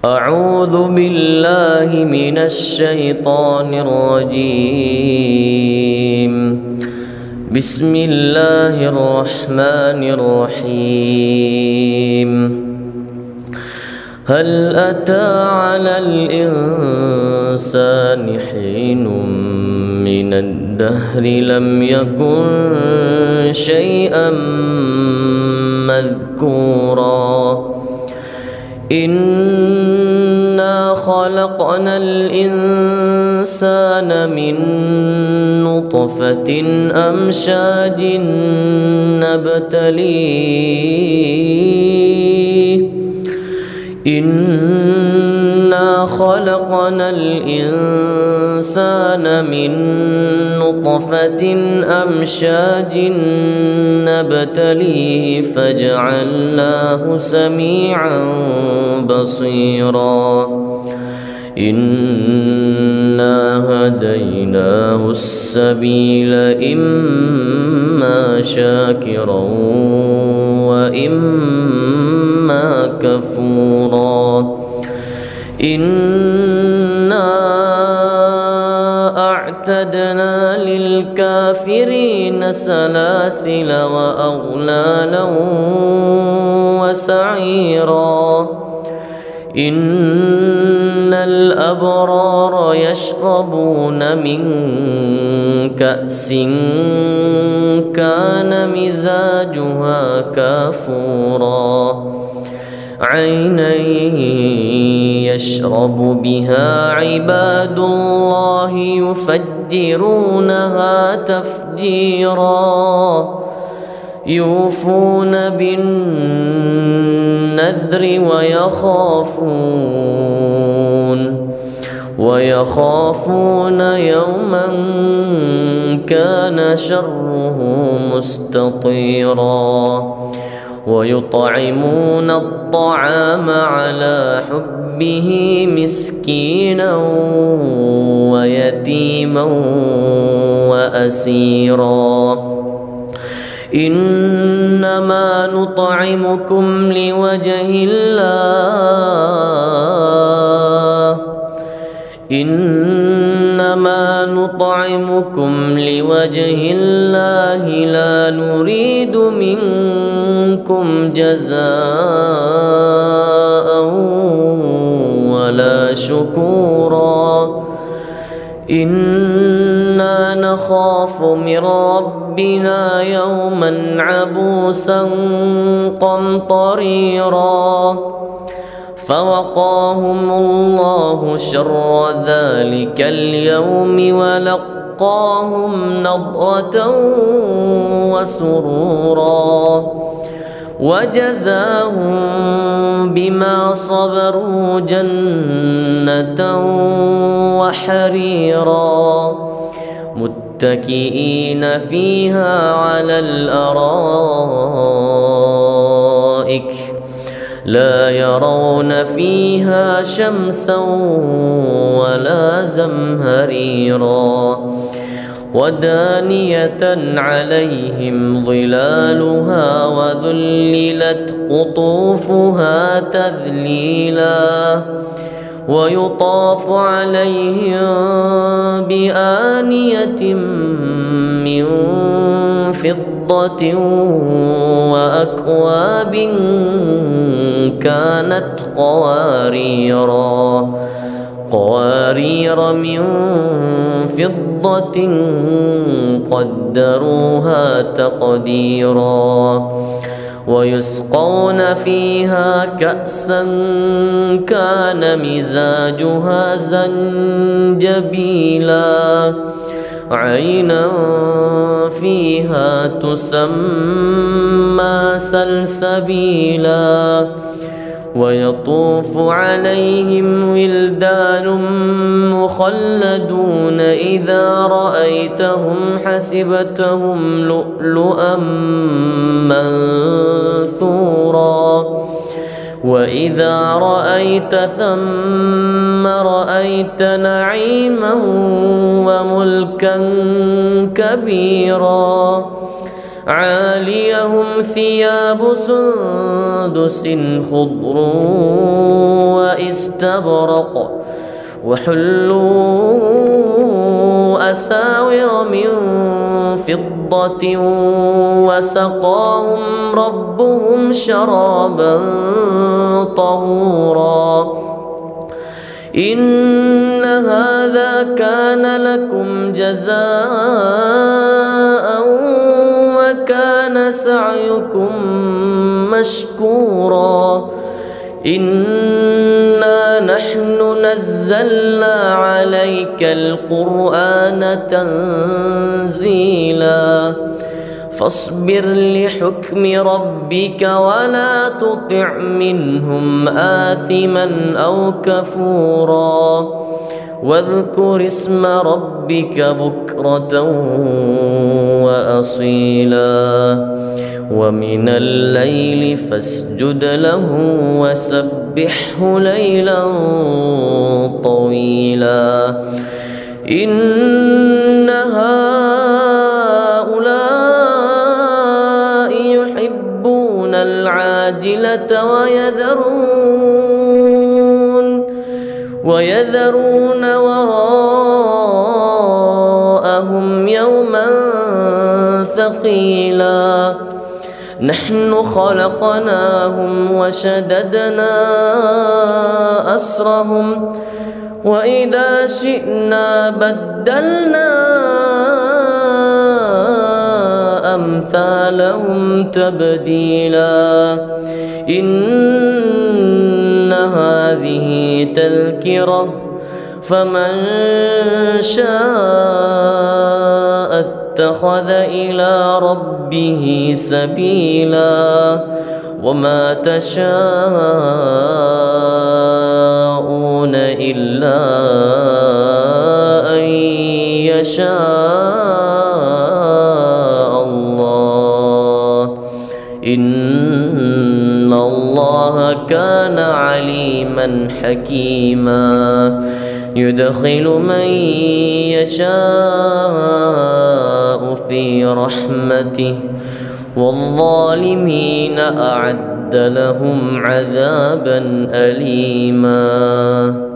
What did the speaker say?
أعوذ بالله من الشيطان الرجيم. بسم الله الرحمن الرحيم. هل أتى على الإنسان حين من الدهر لم يكن شيئا مذكورا إنا خلقنا الإنسان من نطفة أمشاج نبتليه إنا خلقنا الإنسان من نطفة أمشاج نبتليه فجعلناه سميعا بصيرا إنا هديناه السبيل إما شاكرا وإما كفورا إنا أعتدنا للكافرين سلاسل وأغلالا وسعيرا إن الأبرار يشربون من كأس كان مزاجها كافورا عينا يشرب بها عباد الله يفجرونها تفجيرا يوفون بالنذر ويخافون يوما كان شره مستطيرا ويطعمون الطعام على حبه مسكينا ويتيما وأسيرا إنما نطعمكم لوجه الله لا نريد منكم جزاء ولا شكورا إنا نخاف من ربنا يوما عبوسا قمطريرا فوقاهم الله شر ذلك اليوم ولقاهم نضرة وسرورا وجزاهم بما صبروا جنة وحريرا متكئين فيها على الأرائك لا يرون فيها شمسا ولا زمهريرا ودانية عليهم ظلالها وذللت قطوفها تذليلا ويطاف عليهم بآنية من فضة وأكواب كانت قوارير من فضة قدروها تقديرا ويسقون فيها كأسا كان مزاجها زنجبيلا عينا فيها تسمى سلسبيلا ويطوف عليهم ولدان مخلدون إذا رأيتهم حسبتهم لؤلؤا منثورا وإذا رأيت ثم رأيت نعيما وملكا كبيرا عاليهم ثياب سندس خضر واستبرق وحلوا أساور من فضة وسقاهم ربهم شرابا طهورا إن هذا كان لكم جزاء وكان سعيكم مشكورا إنا نحن نزلنا عليك القرآن تنزيلا فاصبر لحكم ربك ولا تطع منهم آثما أو كفورا واذكر اسم ربك بكرة وأصيلا ومن الليل فاسجد له وسبحه ليلا طويلا إن هؤلاء يحبون العاجلة ويذرون وراءهم يوما ثقيلا نحن خلقناهم وشددنا أسرهم وإذا شئنا بدلنا أمثالهم تبديلا إن هذه تذكرة فمن شاء اتخذ إلى ربه سبيلا وما تشاءون إلا أن يشاء الله إن الله كان عليما حكيما يدخل من يشاء في رحمته والظالمين أعد لهم عذابا أليما.